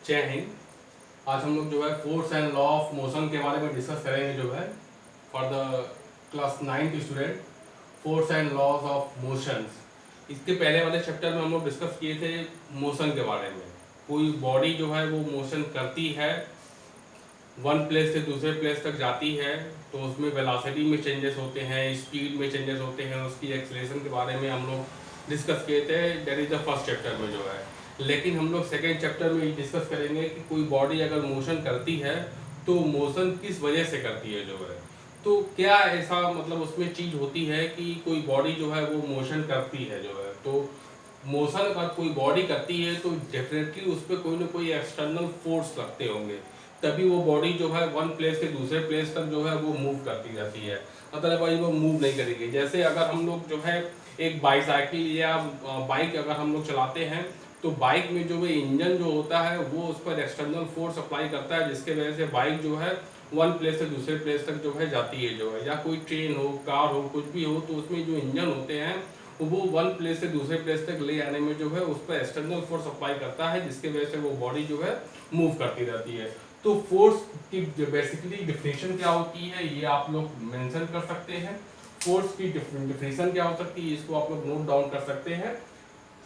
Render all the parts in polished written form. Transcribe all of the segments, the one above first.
जय हिंद। आज हम लोग जो है force and law of motion के बारे में डिस्कस करेंगे जो है for the class 9th student, force and laws of motions. इसके पहले वाले चैप्टर में हम लोग डिस्कस किए थे मोशन के बारे में। कोई बॉडी जो है वो मोशन करती है, वन प्लेस से दूसरे प्लेस तक जाती है, तो उसमें वेलोसिटी में चेंजेस होते हैं, स्पीड में चेंजेस होते हैं, उसकी एक्सेलरेशन के बारे में हम लोग डिस्कस किए थे। That is the first chapter में जो है। लेकिन हम लोग सेकेंड चैप्टर में डिस्कस करेंगे कि कोई बॉडी अगर मोशन करती है तो मोशन किस वजह से करती है जो है। तो क्या ऐसा मतलब उसमें चीज़ होती है कि कोई बॉडी जो है वो मोशन करती है जो है, तो मोशन अगर कोई बॉडी करती है तो डेफिनेटली उस पर कोई ना कोई एक्सटर्नल फोर्स लगते होंगे, तभी वो बॉडी जो है वन प्लेस से दूसरे प्लेस तक जो है वो मूव करती रहती है। अदरवाइज वो मूव नहीं करेगी। जैसे अगर हम लोग जो है एक बाईसाइकिल या बाइक अगर हम लोग चलाते हैं, तो बाइक में जो है इंजन जो होता है वो उस पर एक्सटर्नल फोर्स अप्लाई करता है, जिसके वजह से बाइक जो है वन प्लेस से दूसरे प्लेस तक जो है जाती है जो है। या कोई ट्रेन हो, कार हो, कुछ भी हो, तो उसमें जो इंजन होते हैं वो वन प्लेस से दूसरे प्लेस तक ले आने में जो है उस पर एक्सटर्नल फोर्स अप्लाई करता है, जिसके वजह से वो बॉडी जो है मूव करती रहती है। तो फोर्स की बेसिकली डिफिनेशन क्या होती है ये आप लोग मेंशन कर सकते हैं। फोर्स की डिफिनेशन क्या हो सकती है इसको आप लोग नोट डाउन कर सकते हैं।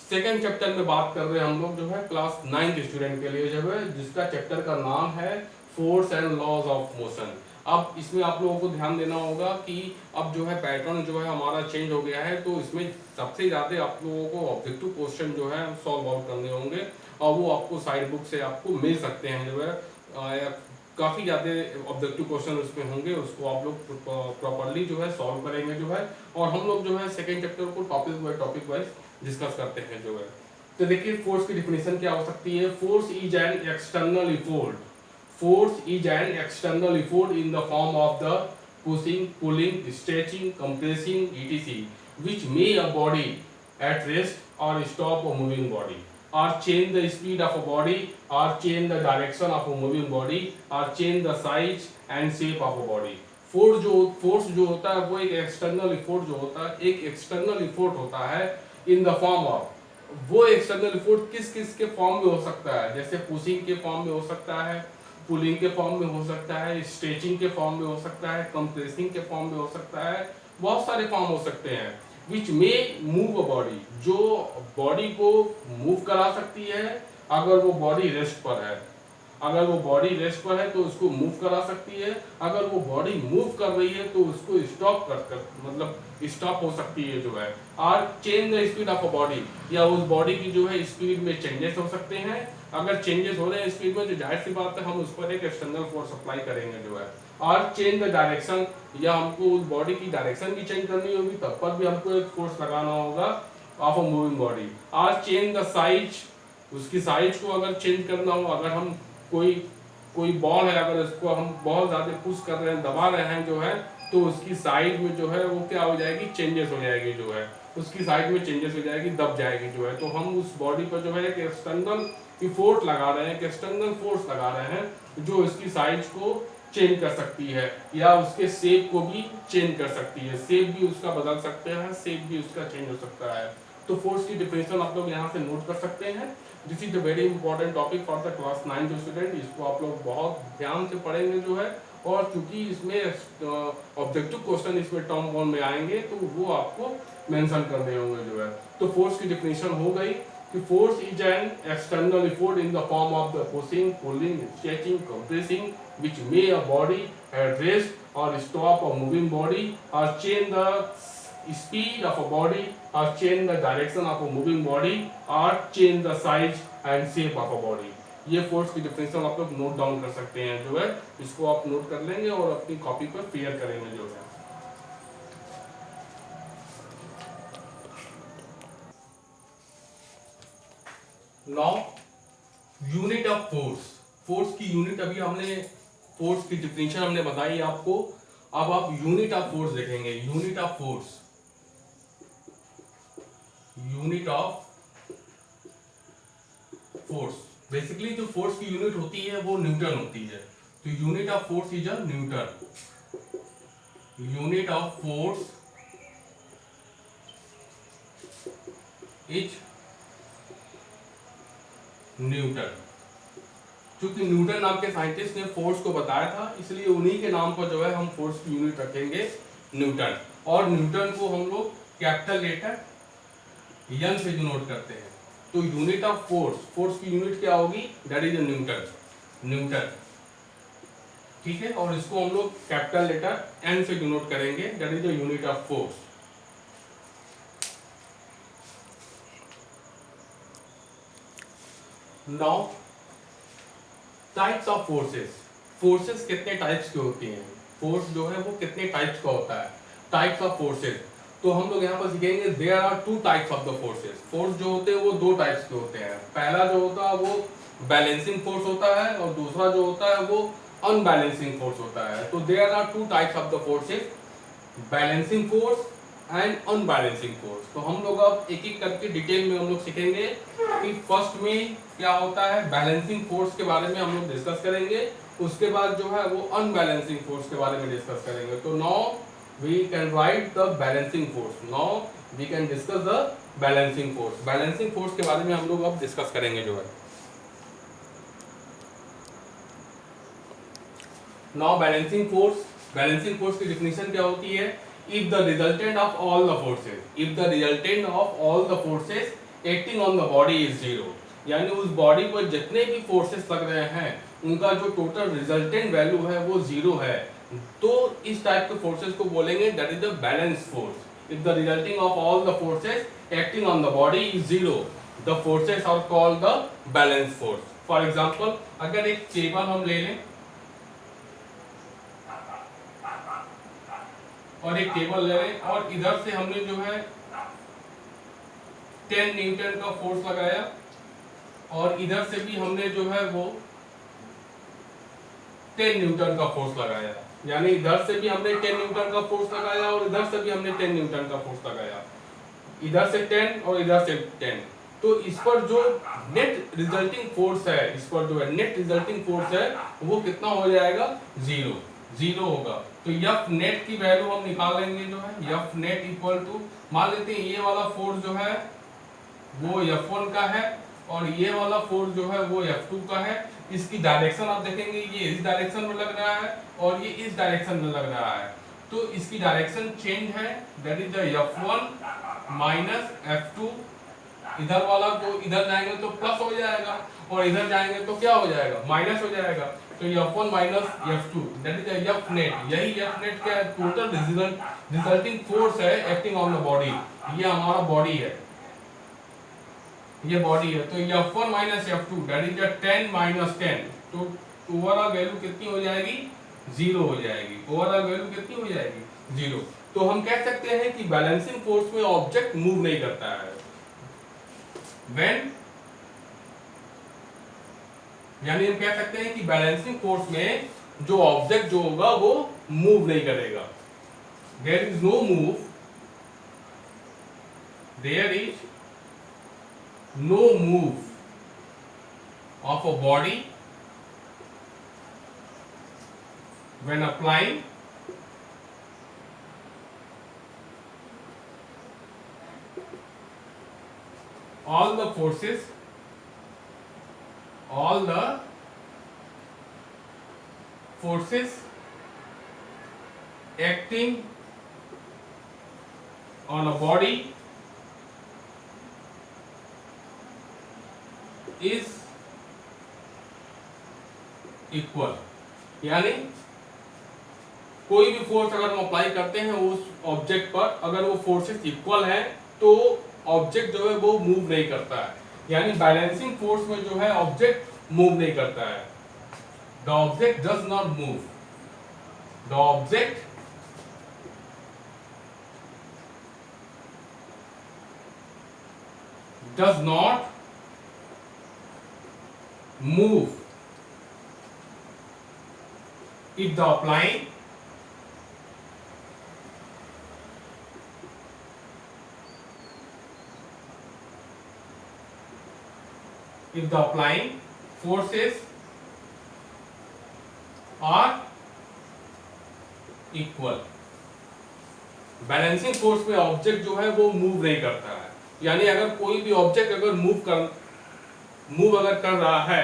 सेकेंड चैप्टर में बात कर रहे हैं हम लोग जो है क्लास 9th स्टूडेंट के लिए जो है, जिसका चैप्टर का नाम है force and laws of motion. अब इसमें आप लोगों को ध्यान देना होगा कि अब जो है पैटर्न जो है हमारा चेंज हो गया है, तो इसमें सबसे ज़्यादा आप लोगों को ऑब्जेक्टिव क्वेश्चन जो है सॉल्व आउट करने होंगे, और वो आपको साइड बुक से आपको मिल सकते हैं जो है। काफ़ी ज़्यादा ऑब्जेक्टिव क्वेश्चन उसमें होंगे, उसको आप लोग प्रॉपरली जो है सॉल्व करेंगे जो है। और हम लोग जो है सेकेंड चैप्टर को टॉपिक वाइज डिस्कस करते हैं जो है। तो देखिए फोर्स की डिफिनेशन क्या हो सकती है। Force is an external effort. Force is an external effort in the form of the pushing, pulling, stretching, compressing etc which may a body at rest or stop a moving body or change the speed of a body or change the direction of a moving body or change the size and shape of a body। Force जो होता है वो एक external effort जो होता है, एक external effort होता है इन द फॉर्म ऑफ। वो एक्सटर्नल इफोर्ट किस किस के फॉर्म में हो सकता है, जैसे पुशिंग के फॉर्म में हो सकता है, पुलिंग के फॉर्म में हो सकता है, स्ट्रेचिंग के फॉर्म में हो सकता है, कंप्रेसिंग के फॉर्म में हो सकता है, बहुत सारे फॉर्म हो सकते हैं। विच मे मूव अ बॉडी, जो बॉडी को मूव करा सकती है अगर वो बॉडी रेस्ट पर है। अगर वो बॉडी रेस्ट पर है तो उसको मूव करा सकती है, अगर वो बॉडी मूव कर रही है तो उसको स्टॉप कर मतलब स्टॉप हो सकती है जो है। और change the speed of a body, या उस बॉडी की जो है स्पीड में चेंजेस हो सकते हैं। अगर चेंजेस हो रहे हैं स्पीड में तो जाहिर सी बात है हम उस पर एक एक्सटर्नल फोर्स अप्लाई करेंगे जो है। और चेंज द डायरेक्शन, या हमको उस बॉडी की डायरेक्शन भी चेंज करनी होगी, तब पर भी हमको एक फोर्स लगाना होगा ऑफ अ मूविंग बॉडी। और चेंज द साइज, उसकी साइज को अगर चेंज करना हो, अगर हम कोई कोई बॉल है अगर इसको हम बहुत ज़्यादा पुश कर रहे हैं, दबा रहे हैं जो है, तो उसकी साइड में जो है वो क्या हो जाएगी, चेंजेस हो जाएगी जो है। उसकी साइड में चेंजेस हो जाएगी, दब जाएगी जो है। तो हम उस बॉडी पर जो है एक एक्सटर्नल इफोर्ट लगा रहे हैं, एक एक्सटर्नल फोर्स लगा रहे हैं जो इसकी साइज को चेंज कर सकती है, या उसके शेप को भी चेंज कर सकती है। शेप भी उसका बदल सकते हैं, शेप भी उसका चेंज हो सकता है। तो फोर्स की डिफिनेशन आप लोग यहाँ से नोट कर सकते हैं। This is the very important topic for the class 9 student. इसको आप लोग बहुत ध्यान से पढ़ेंगे जो है, और चूंकि इसमें ऑब्जेक्टिव क्वेश्चन इसमें टर्म फॉर्म में आएंगे तो वो आपको मेंशन करने होंगे जो है। तो फोर्स की डिफिनेशन हो गई कि force is an external effort in the form of the pushing, pulling, stretching, compressing which may a body at rest or stop a moving body or change the speed of a body or change the direction of a moving body or change the size and shape of a body। ये force की definition आप लोग note down कर सकते हैं जो है। इसको आप नोट कर लेंगे और अपनी कॉपी पर फेयर करेंगे जो है। Now unit of force. Force की यूनिट अभी हमने, फोर्स की डिफिनेशन हमने बताई आपको। अब आप यूनिट ऑफ फोर्स देखेंगे। Unit of force, unit of force, basically जो फोर्स की यूनिट होती है वो न्यूटन होती है। तो unit of force is a Newton. Unit of force is Newton. क्योंकि न्यूटन नाम के साइंटिस्ट ने फोर्स को बताया था, इसलिए उन्हीं के नाम पर जो है हम फोर्स की यूनिट रखेंगे न्यूटन। और न्यूटन को हम लोग कैपिटल लेटर एन से डिनोट करते हैं। तो यूनिट ऑफ फोर्स, फोर्स की यूनिट क्या होगी, दैट इज न्यूटन, न्यूटन, ठीक है। और इसको हम लोग कैपिटल लेटर एन से डिनोट करेंगे, that is the unit of force. Now types of forces, forces कितने टाइप्स की होती हैं, फोर्स जो है वो कितने टाइप्स का होता है, टाइप्स ऑफ फोर्सेस। तो हम लोग यहाँ पर सीखेंगे there are two types of the forces. Force जो होते हैं वो दो टाइप्स के होते हैं। पहला जो होता है वो बैलेंसिंग फोर्स होता है और दूसरा जो होता है वो अनबैलेंसिंग फोर्स होता है। तो there are two types of the forces, balancing force and unbalancing force. तो हम लोग अब एक एक करके डिटेल में हम लोग सीखेंगे कि फर्स्ट में क्या होता है, बैलेंसिंग फोर्स के बारे में हम लोग डिस्कस करेंगे, उसके बाद जो है वो अनबैलेंसिंग फोर्स के बारे में डिस्कस करेंगे। तो now we can write the balancing force, now we can discuss the balancing force. Balancing force के बारे में हम लोग अब डिस्कस करेंगे जो है। Now balancing force, balancing force की डिफिनीशन क्या होती है, if the resultant of all the forces, if the resultant of all the forces acting on the body is zero, यानी उस बॉडी पर जितने भी फोर्सेस लग रहे हैं उनका जो टोटल रिजल्टेंट वैल्यू है वो जीरो है, तो इस टाइप के फोर्सेस को बोलेंगे that is the balance force. If the resulting of all the forces acting on the body is zero, the forces are called the balance force. For example अगर एक टेबल हम ले लें और एक टेबल ले लें और इधर से हमने जो है 10 न्यूटन का फोर्स लगाया और इधर से भी हमने जो है वो 10 न्यूटन का फोर्स लगाया, यानी इधर से भी हमने 10 न्यूटन का फोर्स लगाया और इधर से भी हमने 10 न्यूटन का फोर्स लगाया, इधर से 10 और इधर से 10। तो इस पर जो नेट रिजल्टिंग फोर्स है, इस पर जो है नेट रिजल्टिंग फोर्स है वो कितना हो जाएगा, जीरो, जीरो होगा। तो एफ नेट की वैल्यू हम निकाल लेंगे जो है, एफ नेट इक्वल टू, मान लेते हैं ये वाला फोर्स जो है वो F1 का है और ये वाला फोर्स जो है वो F2 का है। इसकी डायरेक्शन आप देखेंगे ये इस डायरेक्शन में लग रहा है और ये इस डायरेक्शन में लग रहा है, तो इसकी डायरेक्शन चेंज है, that is the F1 minus F2। इधर वाला तो इधर जाएंगे तो प्लस हो जाएगा और इधर जाएंगे तो क्या हो जाएगा, माइनस हो जाएगा। तो F1 minus F2 that is F net, यही F नेट क्या है, टोटल रिजल्टिंग फोर्स है एक्टिंग ऑन द बॉडी। ये हमारा बॉडी है, ये बॉडी है। तो F1 minus F2 that is 10 minus 10, तो ओवरऑल वैल्यू कितनी हो जाएगी, जीरो हो जाएगी। ओवरऑल वैल्यू कितनी हो जाएगी, जीरो। तो हम कह सकते हैं कि बैलेंसिंग फोर्स में ऑब्जेक्ट मूव नहीं करता है, व्हेन, यानी हम कह सकते हैं कि बैलेंसिंग फोर्स में जो ऑब्जेक्ट जो होगा वो मूव नहीं करेगा। There is no move, there is no move of a body when applying all the forces acting on a body is equal, यानी कोई भी फोर्स अगर हम अप्लाई करते हैं उस ऑब्जेक्ट पर, अगर वो फोर्सेस इक्वल हैं तो ऑब्जेक्ट जो है वो मूव नहीं करता है। यानी बैलेंसिंग फोर्स में जो है ऑब्जेक्ट मूव नहीं करता है, the object does not move, the object does not move if the applying forces are equal। Balancing force में ऑब्जेक्ट जो है वो मूव नहीं करता है, यानी अगर कोई भी ऑब्जेक्ट अगर मूव अगर कर रहा है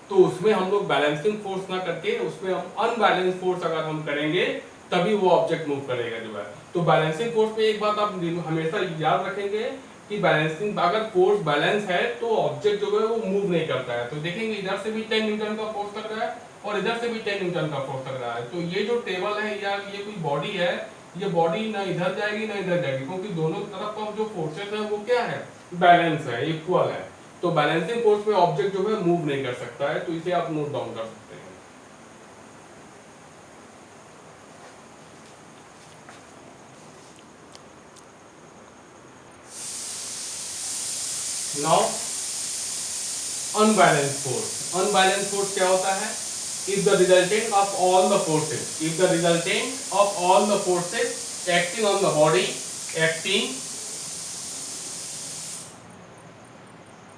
तो उसमें हम लोग बैलेंसिंग फोर्स ना करके उसमें हम अनबैलेंस फोर्स अगर हम करेंगे तभी वो ऑब्जेक्ट मूव करेगा जो है। तो बैलेंसिंग फोर्स में एक बात आप हमेशा याद रखेंगे कि बैलेंसिंग अगर फोर्स बैलेंस है तो ऑब्जेक्ट जो है वो मूव नहीं करता है। तो देखेंगे इधर से भी 10 न्यूटन का फोर्स लग रहा है और इधर से भी 10 न्यूटन का फोर्स लग रहा है। तो ये जो टेबल है या ये कोई बॉडी है, ये बॉडी ना इधर जाएगी ना इधर जाएगी, क्योंकि दोनों तरफ का जो फोर्सेस है वो क्या है, बैलेंस है, इक्वल है। तो बैलेंसिंग फोर्स में ऑब्जेक्ट जो है मूव नहीं कर सकता है। तो इसे आप नोट डाउन कर सकते हैं। Now unbalance force. Unbalance force क्या होता है? If the resultant of all the forces, if the resultant of all the forces acting on the body,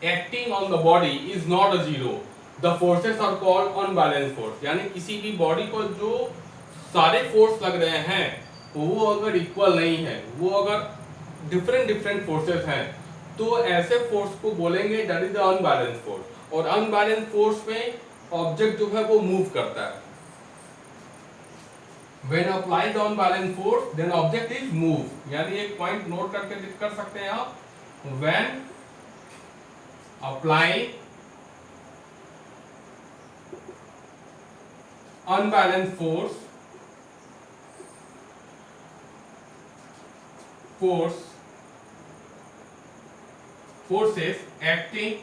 acting on the body is not a zero, the forces are called unbalanced force। यानी किसी भी body पर जो सारे force लग रहे हैं वो अगर इक्वल नहीं है, वो अगर डिफरेंट डिफरेंट फोर्सेस हैं, तो ऐसे फोर्स को बोलेंगे that is the unbalance force. और अनबैलेंस फोर्स में ऑब्जेक्ट जो है वो मूव करता है। When applied the unbalanced force, then object is move। यानी एक पॉइंट नोट करके कर सकते हैं आप, when apply unbalanced forces acting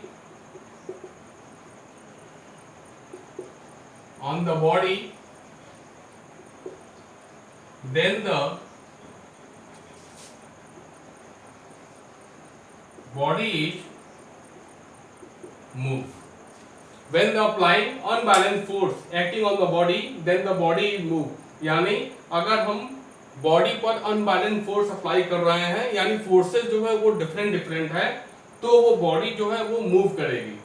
on the body, then the body is move। When the applying unbalanced force acting on the body, then the body is move। यानी अगर हम बॉडी पर अनबैलेंस फोर्स अप्लाई कर रहे हैं, यानी forces जो है वो डिफरेंट डिफरेंट है, तो वो बॉडी जो है वो मूव करेगी।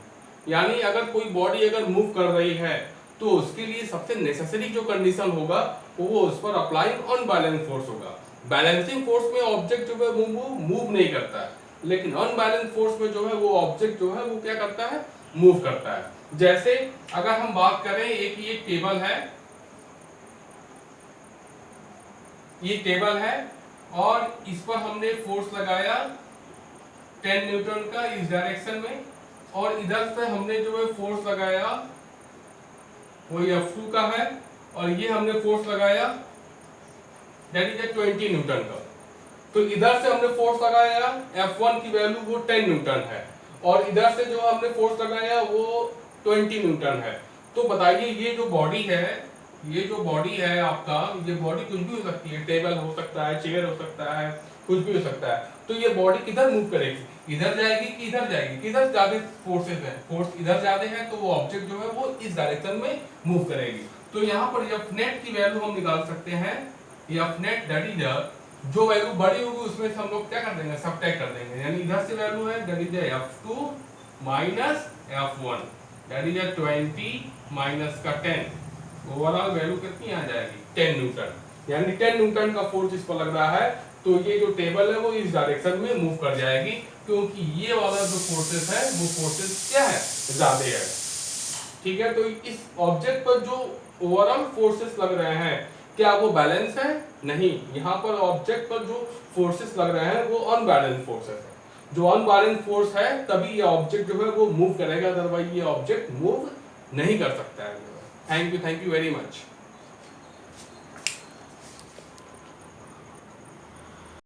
यानी अगर कोई बॉडी अगर मूव कर रही है तो उसके लिए सबसे नेसेसरी जो कंडीशन होगा वो उस पर अप्लाइंग अनबैलेंस फोर्स होगा। बैलेंसिंग फोर्स में ऑब्जेक्ट जो है वो मूव नहीं करता है, लेकिन अनबैलेंस फोर्स में जो है वो ऑब्जेक्ट जो है वो क्या करता है, मूव करता है। जैसे अगर हम बात करें, एक ये टेबल है, ये टेबल है और इस पर हमने फोर्स लगाया 10 न्यूटन का इस डायरेक्शन में, और इधर से हमने जो है फोर्स लगाया वो F2 का है, और ये हमने फोर्स लगाया दैट इज 20 न्यूटन का। तो इधर से हमने फोर्स लगाया F1 की वैल्यू वो 10 न्यूटन है, और इधर से जो हमने फोर्स लगाया वो 20 न्यूटन है। तो बताइए ये जो बॉडी है, ये जो बॉडी है आपका, ये बॉडी कुछ भी हो सकती है, टेबल हो सकता है, चेयर हो सकता है, कुछ भी हो सकता है। तो ये बॉडी किधर मूव करेगी, इधर जाएगी कि इधर जाएगी? किधर ज्यादा फोर्सेस है, फोर्स इधर ज्यादा है, तो वो ऑब्जेक्ट जो है वो इस डायरेक्शन में मूव करेगी। तो यहाँ पर F नेट की वैल्यू हम निकाल सकते हैं, F नेट दैट इज जो वैल्यू बड़ी होगी उसमें से हम लोग क्या कर देंगे, सबट्रैक्ट कर देंगे। यानी इधर से वैल्यू है that is F2 minus F1 that is 20 minus का 10, ओवरऑल वैल्यू कितनी आ जाएगी, 10 न्यूटन। यानी 10 न्यूटन का फोर्स इस पर लग रहा है, तो ये जो टेबल है वो इस डायरेक्शन में मूव कर जाएगी, क्योंकि ये वाला जो फोर्सेस है वो फोर्सेस क्या है, ज्यादा है। ठीक है, तो इस ऑब्जेक्ट पर जो ओवरऑल फोर्सेस लग रहे हैं क्या वो बैलेंस है? नहीं, यहाँ पर ऑब्जेक्ट पर जो फोर्सेस लग रहे हैं वो अनबैलेंस फोर्सेस है। जो अनबैलेंस फोर्स है तभी ये ऑब्जेक्ट जो है वो मूव करेगा, अदरवाइज ये ऑब्जेक्ट मूव नहीं कर सकता है। Thank you very much.